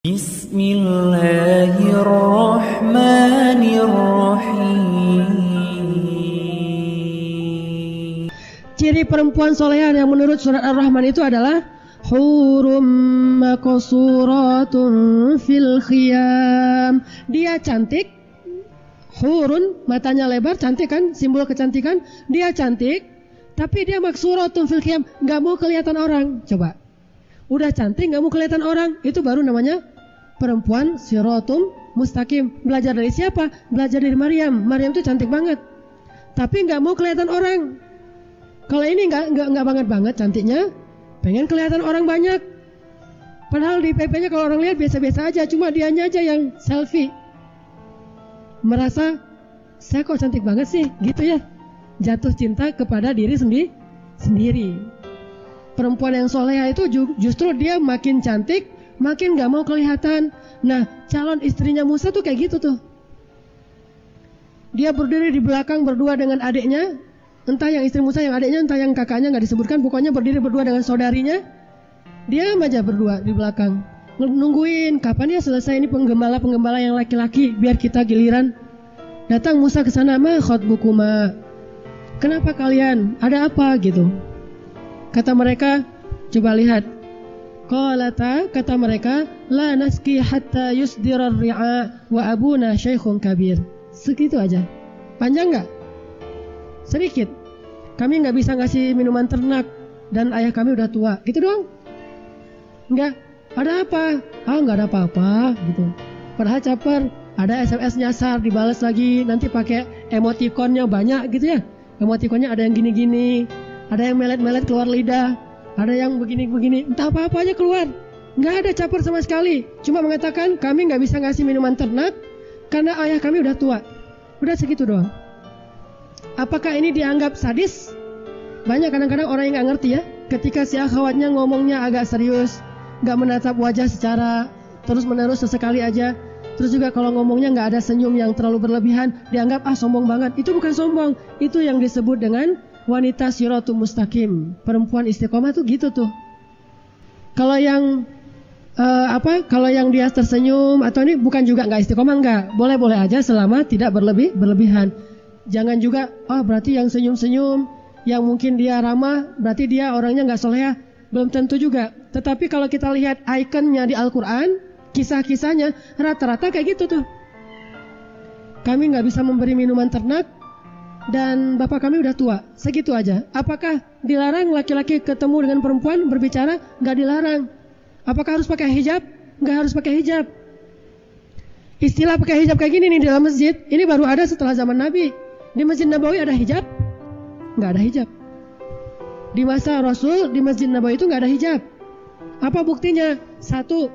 Bismillahirrahmanirrahim. Ciri perempuan solehah yang menurut surat Ar-Rahman itu adalah hurum maqsuratun fil khiyam. Dia cantik, hurun, matanya lebar, cantik kan, simbol kecantikan. Dia cantik, tapi dia maqsuratun fil khiyam, nggak mau kelihatan orang. Coba, udah cantik nggak mau kelihatan orang, itu baru namanya perempuan siratum mustaqim. Belajar dari siapa? Belajar dari Maryam. Maryam itu cantik banget, tapi nggak mau kelihatan orang. Kalau ini nggak banget cantiknya, pengen kelihatan orang banyak. Padahal di PP-nya kalau orang lihat biasa-biasa aja, cuma dianya aja yang selfie. Merasa saya kok cantik banget sih, gitu ya. Jatuh cinta kepada diri sendiri. Perempuan yang solehah itu justru dia makin cantik, makin gak mau kelihatan. Nah, calon istrinya Musa tuh kayak gitu tuh. Dia berdiri di belakang berdua dengan adiknya, entah yang istri Musa yang adiknya, entah yang kakaknya, gak disebutkan. Pokoknya berdiri berdua dengan saudarinya. Dia aja berdua di belakang, nungguin kapan ya selesai ini penggembala yang laki-laki, biar kita giliran. Datang Musa ke sana, ma khotbukuma, kenapa kalian, ada apa gitu. Kata mereka, coba lihat. Qalata, kata mereka, la naski hatta yusdirar ri'a wa abuna syekhun kabir. Segitu aja. Panjang gak? Sedikit. Kami gak bisa ngasih minuman ternak dan ayah kami udah tua. Gitu doang. Enggak. Ada apa? Gak ada apa-apa gitu. Padahal caper, ada SMS nyasar, dibalas lagi, nanti pakai emotikonnya banyak gitu ya. Emotikonnya ada yang gini-gini, ada yang melet-melet keluar lidah, ada yang begini-begini, entah apa-apa aja keluar. Nggak ada caper sama sekali. Cuma mengatakan kami nggak bisa ngasih minuman ternak karena ayah kami udah tua. Udah segitu doang. Apakah ini dianggap sadis? Banyak kadang-kadang orang yang nggak ngerti ya. Ketika si akhwatnya ngomongnya agak serius, nggak menatap wajah secara terus-menerus sesekali aja. Terus juga kalau ngomongnya nggak ada senyum yang terlalu berlebihan, dianggap sombong banget. Itu bukan sombong, itu yang disebut dengan wanita siratum mustaqim. Perempuan istiqomah tuh gitu tuh. Kalau yang kalau yang dia tersenyum atau ini bukan juga nggak istiqomah, nggak. Boleh-boleh aja selama tidak berlebihan. Jangan juga berarti yang senyum-senyum, yang mungkin dia ramah, berarti dia orangnya nggak solehah. Belum tentu juga. Tetapi kalau kita lihat ikonnya di Al-Quran, kisah-kisahnya rata-rata kayak gitu tuh. Kami nggak bisa memberi minuman ternak dan bapak kami udah tua. Segitu aja. Apakah dilarang laki-laki ketemu dengan perempuan berbicara? Nggak dilarang. Apakah harus pakai hijab? Nggak harus pakai hijab. Istilah pakai hijab kayak gini nih di dalam masjid, ini baru ada setelah zaman Nabi. Di Masjid Nabawi ada hijab? Nggak ada hijab. Di masa Rasul di Masjid Nabawi itu nggak ada hijab. Apa buktinya? Satu,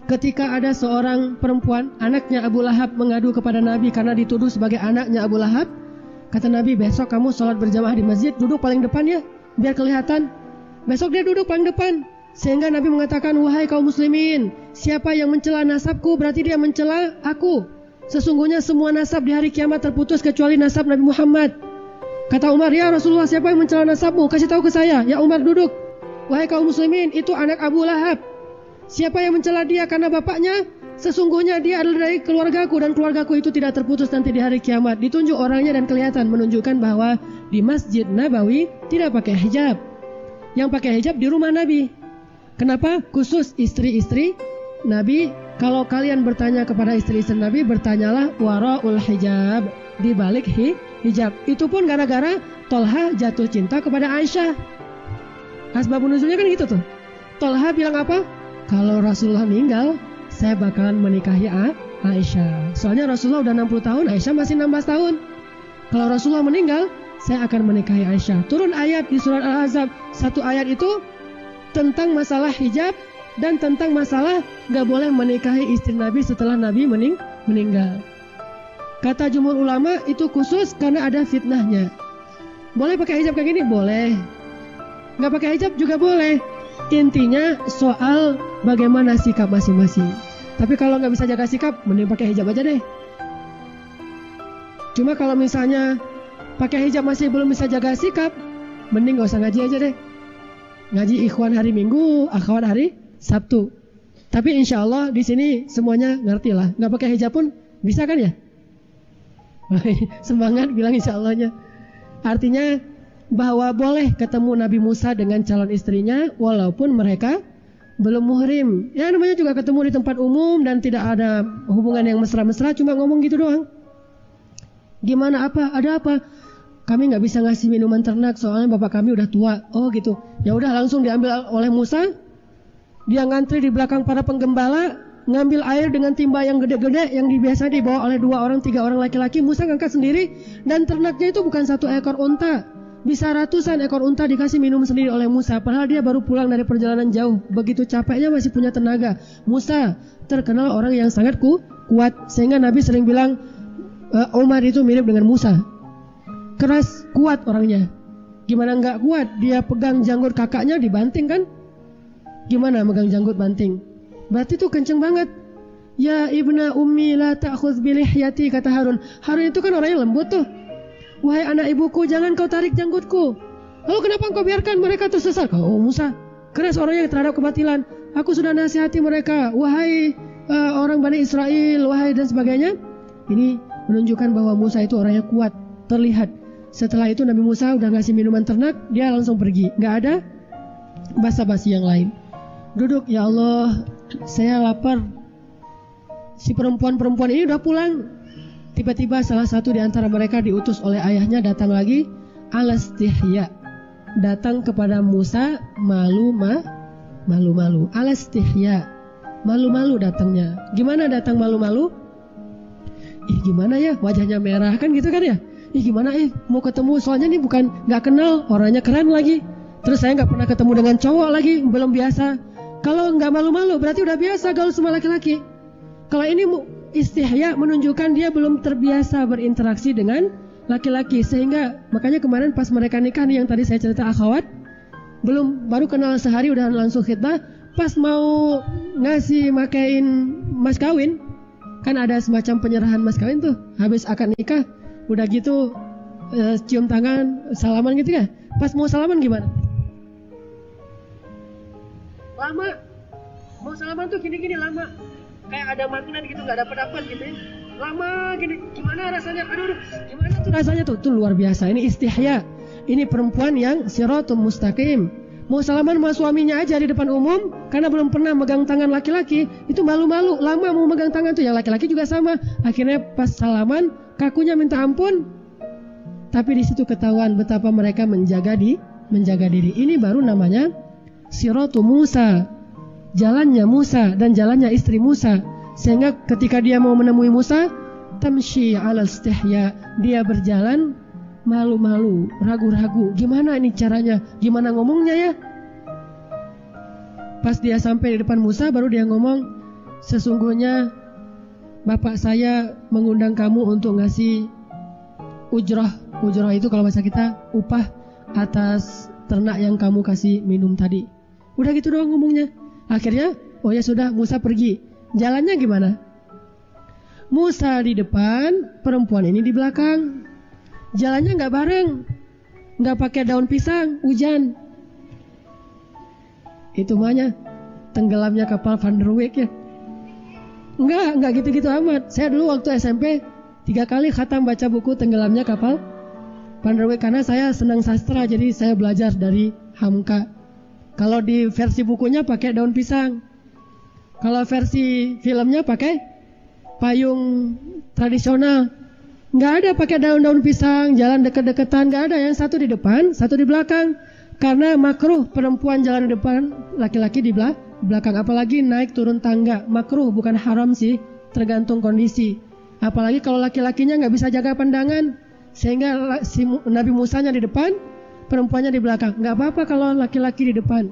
ketika ada seorang perempuan, anaknya Abu Lahab mengadu kepada Nabi karena dituduh sebagai anaknya Abu Lahab. Kata Nabi, besok kamu sholat berjamaah di masjid, duduk paling depan ya, biar kelihatan. Besok dia duduk paling depan. Sehingga Nabi mengatakan, wahai kaum muslimin, siapa yang mencela nasabku berarti dia mencela aku. Sesungguhnya semua nasab di hari kiamat terputus kecuali nasab Nabi Muhammad. Kata Umar, ya Rasulullah, siapa yang mencela nasabmu? Kasih tahu ke saya. Ya Umar, duduk. Wahai kaum muslimin, itu anak Abu Lahab. Siapa yang mencela dia karena bapaknya? Sesungguhnya dia adalah dari keluargaku dan keluargaku itu tidak terputus nanti di hari kiamat. Ditunjuk orangnya dan kelihatan, menunjukkan bahwa di Masjid Nabawi tidak pakai hijab. Yang pakai hijab di rumah Nabi. Kenapa? Khusus istri-istri Nabi. Kalau kalian bertanya kepada istri-istri Nabi, bertanyalah waraul hijab, di balik hijab. Itu pun gara-gara Tolha jatuh cinta kepada Aisyah. Asbabun nuzulnya kan gitu tuh. Tolha bilang apa? Kalau Rasulullah meninggal, saya bakalan menikahi Aisyah. Soalnya Rasulullah udah 60 tahun, Aisyah masih 16 tahun. Kalau Rasulullah meninggal, saya akan menikahi Aisyah. Turun ayat di surat Al-Ahzab. Satu ayat itu tentang masalah hijab dan tentang masalah gak boleh menikahi istri Nabi setelah Nabi meninggal. Kata jumhur ulama itu khusus karena ada fitnahnya. Boleh pakai hijab kayak gini? Boleh. Gak pakai hijab juga boleh. Intinya soal bagaimana sikap masing-masing. Tapi kalau nggak bisa jaga sikap, mending pakai hijab aja deh. Cuma kalau misalnya pakai hijab masih belum bisa jaga sikap, mending nggak usah ngaji aja deh. Ngaji ikhwan hari Minggu, akhwat hari Sabtu. Tapi insya Allah di sini semuanya ngerti lah. Nggak pakai hijab pun bisa kan ya? Semangat bilang insya Allahnya. Artinya bahwa boleh ketemu Nabi Musa dengan calon istrinya walaupun mereka belum muhrim. Ya namanya juga ketemu di tempat umum dan tidak ada hubungan yang mesra-mesra, cuma ngomong gitu doang. Gimana apa? Ada apa? Kami nggak bisa ngasih minuman ternak soalnya bapak kami udah tua. Oh gitu. Ya udah langsung diambil oleh Musa. Dia ngantri di belakang para penggembala, ngambil air dengan timba yang gede-gede yang biasa dibawa oleh 2 orang 3 orang laki-laki. Musa ngangkat sendiri dan ternaknya itu bukan 1 ekor unta. Bisa ratusan ekor unta dikasih minum sendiri oleh Musa. Padahal dia baru pulang dari perjalanan jauh. Begitu capeknya masih punya tenaga. Musa terkenal orang yang sangat kuat. Sehingga Nabi sering bilang Umar itu mirip dengan Musa. Keras, kuat orangnya. Gimana nggak kuat? Dia pegang janggut kakaknya dibanting kan? Gimana megang janggut banting? Berarti itu kenceng banget. Ya ibna ummi la ta'khudz bilihyati, kata Harun. Harun itu kan orangnya lembut tuh. Wahai anak ibuku, jangan kau tarik janggutku. Lalu kenapa engkau biarkan mereka tersesat? Oh Musa, keras orangnya terhadap kebatilan. Aku sudah nasihati mereka. Wahai orang Bani Israel, wahai dan sebagainya. Ini menunjukkan bahwa Musa itu orangnya kuat, terlihat. Setelah itu Nabi Musa udah ngasih minuman ternak, dia langsung pergi. Nggak ada basa-basi yang lain. Duduk, ya Allah, saya lapar. Si perempuan-perempuan ini udah pulang. Tiba-tiba salah satu di antara mereka diutus oleh ayahnya datang lagi, alastihya. Datang kepada Musa malu-malu. Alastihya. Malu-malu datangnya. Gimana datang malu-malu? Gimana ya, wajahnya merah kan gitu kan ya? Gimana mau ketemu, soalnya nih bukan nggak kenal, orangnya keren lagi. Terus saya nggak pernah ketemu dengan cowok lagi, belum biasa. Kalau nggak malu-malu berarti udah biasa gaul sama laki-laki. Kalau ini istihya menunjukkan dia belum terbiasa berinteraksi dengan laki-laki, sehingga makanya kemarin pas mereka nikah nih yang tadi saya cerita akhwat, baru kenal sehari udah langsung khitbah. Pas mau ngasih makain mas kawin, kan ada semacam penyerahan mas kawin tuh, habis akad nikah, udah gitu cium tangan, salaman gitu ya. Pas mau salaman gimana? Lama. Mau salaman tuh gini-gini lama. Kayak ada magnet gitu, nggak dapat gitu ya. Lama gini, gimana rasanya? Aduh, gimana tuh rasanya tuh? Itu luar biasa. Ini istihya. Ini perempuan yang siratul mustaqim. Mau salaman sama suaminya aja di depan umum, karena belum pernah megang tangan laki-laki, itu malu-malu. Lama mau megang tangan tuh, yang laki-laki juga sama. Akhirnya pas salaman, kakunya minta ampun. Tapi di situ ketahuan betapa mereka menjaga diri. Ini baru namanya siratul Musa. Jalannya Musa dan jalannya istri Musa. Sehingga ketika dia mau menemui Musa, tamshi ala istihya, dia berjalan malu-malu, ragu-ragu. Gimana ini caranya? Gimana ngomongnya ya? Pas dia sampai di depan Musa, baru dia ngomong, sesungguhnya bapak saya mengundang kamu untuk ngasih ujrah. Ujrah itu kalau bahasa kita upah atas ternak yang kamu kasih minum tadi. Udah gitu doang ngomongnya. Akhirnya, oh ya sudah, Musa pergi. Jalannya gimana? Musa di depan, perempuan ini di belakang. Jalannya nggak bareng, nggak pakai daun pisang, hujan. Itu mahnya tenggelamnya kapal Van der Wijk ya. Nggak gitu-gitu amat. Saya dulu waktu SMP 3 kali khatam baca buku tenggelamnya kapal Van der Wijk karena saya senang sastra, jadi saya belajar dari Hamka. Kalau di versi bukunya pakai daun pisang. Kalau versi filmnya pakai payung tradisional. Nggak ada pakai daun-daun pisang, jalan deket-deketan, nggak ada. Yang satu di depan, satu di belakang. Karena makruh perempuan jalan di depan, laki-laki di belakang. Apalagi naik turun tangga. Makruh, bukan haram sih, tergantung kondisi. Apalagi kalau laki-lakinya nggak bisa jaga pandangan, sehingga si Nabi Musanya di depan, perempuannya di belakang. Nggak apa-apa kalau laki-laki di depan.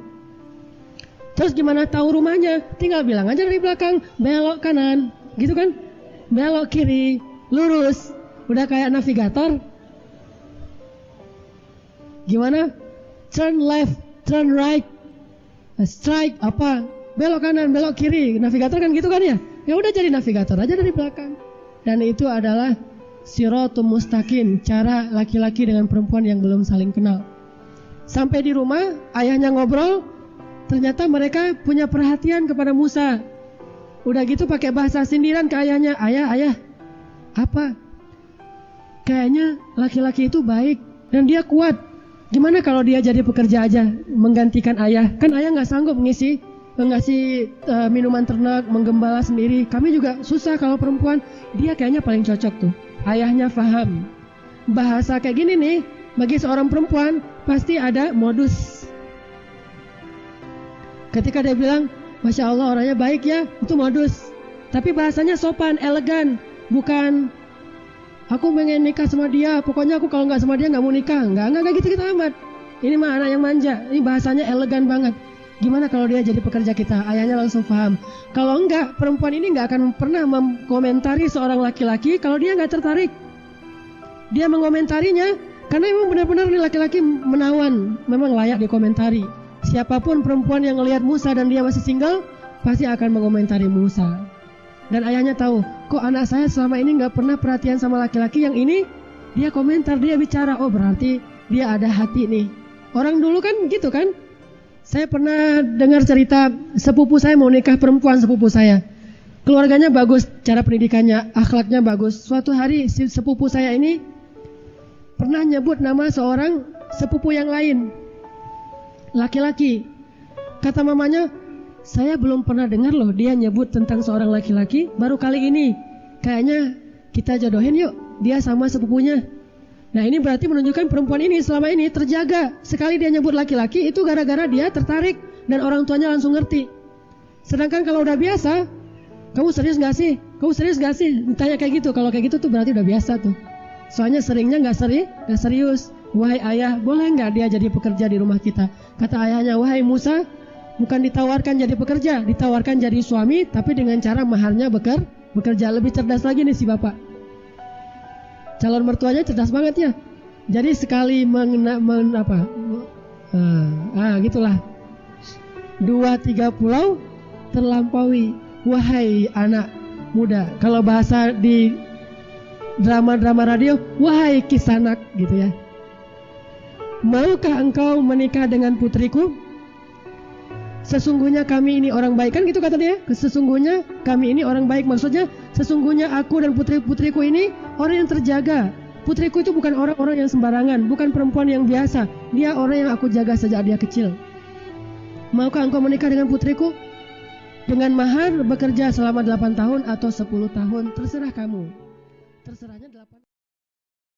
Terus gimana tahu rumahnya? Tinggal bilang aja dari belakang, belok kanan, gitu kan? Belok kiri, lurus. Udah kayak navigator. Gimana? Turn left, turn right, strike apa? Belok kanan, belok kiri. Navigator kan gitu kan ya? Ya udah jadi navigator aja dari belakang. Dan itu adalah siratul mustaqim, cara laki-laki dengan perempuan yang belum saling kenal. Sampai di rumah, ayahnya ngobrol, ternyata mereka punya perhatian kepada Musa. Udah gitu pakai bahasa sindiran ke ayahnya. Ayah, apa? Kayaknya laki-laki itu baik dan dia kuat. Gimana kalau dia jadi pekerja aja menggantikan ayah? Kan ayah nggak sanggup ngasih minuman ternak, menggembala sendiri. Kami juga susah kalau perempuan. Dia kayaknya paling cocok tuh. Ayahnya paham. Bahasa kayak gini nih, bagi seorang perempuan pasti ada modus. Ketika dia bilang, Masya Allah orangnya baik ya, itu modus. Tapi bahasanya sopan, elegan. Bukan, aku pengen nikah sama dia, pokoknya aku kalau nggak sama dia nggak mau nikah. Nggak gitu-gitu amat. Ini mah anak yang manja, ini bahasanya elegan banget. Gimana kalau dia jadi pekerja kita? Ayahnya langsung paham. Kalau enggak, perempuan ini nggak akan pernah mengomentari seorang laki-laki kalau dia nggak tertarik. Dia mengomentarinya karena memang benar-benar nih laki-laki menawan, memang layak dikomentari. Siapapun perempuan yang ngelihat Musa dan dia masih single, pasti akan mengomentari Musa. Dan ayahnya tahu, kok anak saya selama ini nggak pernah perhatian sama laki-laki, yang ini dia komentar, dia bicara, oh berarti dia ada hati nih. Orang dulu kan gitu kan. Saya pernah dengar cerita sepupu saya mau nikah perempuan sepupu saya. Keluarganya bagus, cara pendidikannya, akhlaknya bagus. Suatu hari si sepupu saya ini pernah nyebut nama seorang sepupu yang lain. Laki-laki. Kata mamanya, saya belum pernah dengar loh dia nyebut tentang seorang laki-laki, baru kali ini. Kayaknya kita jodohin yuk, dia sama sepupunya. Nah ini berarti menunjukkan perempuan ini selama ini terjaga. Sekali dia nyebut laki-laki itu gara-gara dia tertarik dan orang tuanya langsung ngerti. Sedangkan kalau udah biasa, kamu serius gak sih? Kamu serius gak sih? Ditanya kayak gitu, kalau kayak gitu tuh berarti udah biasa tuh. Soalnya seringnya gak serius. Wahai ayah, boleh nggak dia jadi pekerja di rumah kita? Kata ayahnya, wahai Musa, bukan ditawarkan jadi pekerja, ditawarkan jadi suami, tapi dengan cara maharnya bekerja. Lebih cerdas lagi nih si bapak. Calon mertuanya cerdas banget ya. Jadi sekali gitulah. 2-3 pulau terlampaui. Wahai anak muda. Kalau bahasa di drama-drama radio, wahai kisanak gitu ya. Maukah engkau menikah dengan putriku? Sesungguhnya kami ini orang baik, kan gitu kata dia. Sesungguhnya kami ini orang baik, maksudnya sesungguhnya aku dan putri-putriku ini orang yang terjaga. Putriku itu bukan orang-orang yang sembarangan, bukan perempuan yang biasa. Dia orang yang aku jaga sejak dia kecil. Maukah engkau menikah dengan putriku? Dengan mahar bekerja selama 8 tahun atau 10 tahun, terserah kamu. Terserahnya 8